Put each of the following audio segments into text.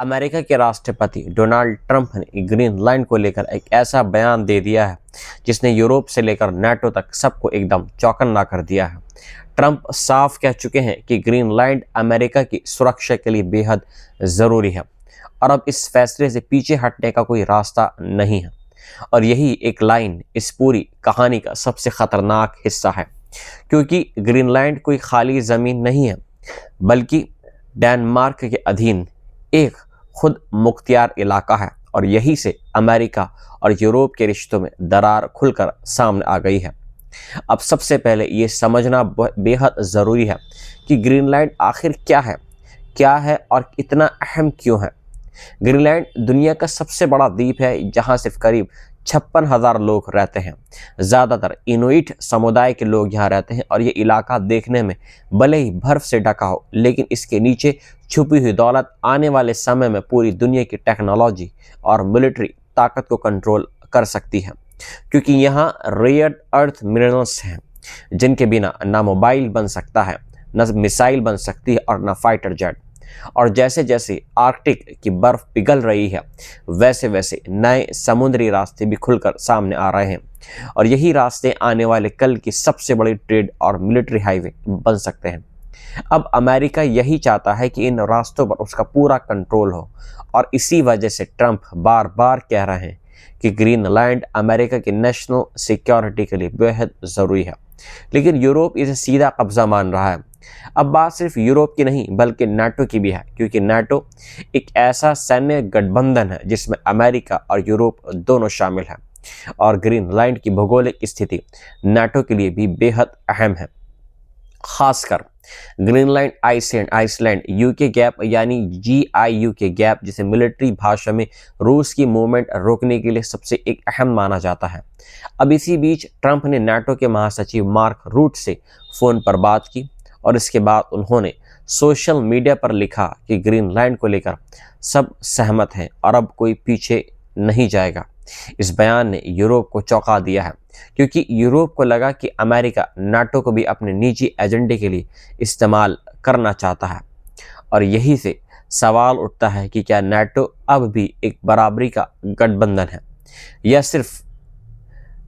America के राष्ट्रपति Donald Trump ने ग्रीनलैंड को लेकर एक ऐसा बयान दे दिया है जिसने यूरोप से लेकर नाटो तक सबको एकदम चौकन्ना कर दिया है। ट्रंप साफ कह चुके हैं कि ग्रीनलैंड अमेरिका की सुरक्षा के लिए बेहद ज़रूरी है और अब इस फैसले से पीछे हटने का कोई रास्ता नहीं है। और यही एक लाइन इस पूरी कहानी का सबसे खतरनाक हिस्सा है, क्योंकि ग्रीनलैंड कोई खाली ज़मीन नहीं है, बल्कि डेनमार्क के अधीन एक खुद मुख्तियार इलाका है। और यही से अमेरिका और यूरोप के रिश्तों में दरार खुलकर सामने आ गई है। अब सबसे पहले ये समझना बेहद ज़रूरी है कि ग्रीनलैंड आखिर क्या है और इतना अहम क्यों है। ग्रीनलैंड दुनिया का सबसे बड़ा द्वीप है, जहां सिर्फ करीब 56,000 लोग रहते हैं। ज़्यादातर इनुइट समुदाय के लोग यहाँ रहते हैं और ये इलाका देखने में भले ही बर्फ से ढका हो, लेकिन इसके नीचे छुपी हुई दौलत आने वाले समय में पूरी दुनिया की टेक्नोलॉजी और मिलिट्री ताकत को कंट्रोल कर सकती है, क्योंकि यहाँ रेयर अर्थ मिनरल्स हैं जिनके बिना ना मोबाइल बन सकता है, न मिसाइल बन सकती है और न फाइटर जेट। और जैसे जैसे आर्कटिक की बर्फ पिघल रही है, वैसे वैसे नए समुद्री रास्ते भी खुलकर सामने आ रहे हैं और यही रास्ते आने वाले कल की सबसे बड़ी ट्रेड और मिलिट्री हाईवे बन सकते हैं। अब अमेरिका यही चाहता है कि इन रास्तों पर उसका पूरा कंट्रोल हो और इसी वजह से ट्रंप बार बार कह रहे हैं कि ग्रीनलैंड अमेरिका की नेशनल सिक्योरिटी के लिए बेहद ज़रूरी है। लेकिन यूरोप इसे सीधा कब्जा मान रहा है। अब बात सिर्फ यूरोप की नहीं बल्कि नाटो की भी है, क्योंकि नाटो एक ऐसा सैन्य गठबंधन है जिसमें अमेरिका और यूरोप दोनों शामिल हैं और ग्रीनलैंड की भौगोलिक स्थिति नाटो के लिए भी बेहद अहम है। खासकर ग्रीनलैंड आइसलैंड यूके गैप यानी GIU के गैप, जिसे मिलिट्री भाषा में रूस की मूवमेंट रोकने के लिए सबसे एक अहम माना जाता है। अब इसी बीच ट्रंप ने नाटो के महासचिव मार्क रूट से फ़ोन पर बात की और इसके बाद उन्होंने सोशल मीडिया पर लिखा कि ग्रीनलैंड को लेकर सब सहमत हैं और अब कोई पीछे नहीं जाएगा। इस बयान ने यूरोप को चौंका दिया है, क्योंकि यूरोप को लगा कि अमेरिका नाटो को भी अपने निजी एजेंडे के लिए इस्तेमाल करना चाहता है। और यही से सवाल उठता है कि क्या नाटो अब भी एक बराबरी का गठबंधन है या सिर्फ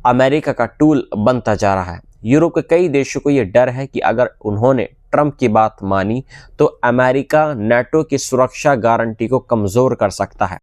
अमेरिका का टूल बनता जा रहा है। यूरोप के कई देशों को यह डर है कि अगर उन्होंने ट्रंप की बात मानी तो अमेरिका नाटो की सुरक्षा गारंटी को कमज़ोर कर सकता है।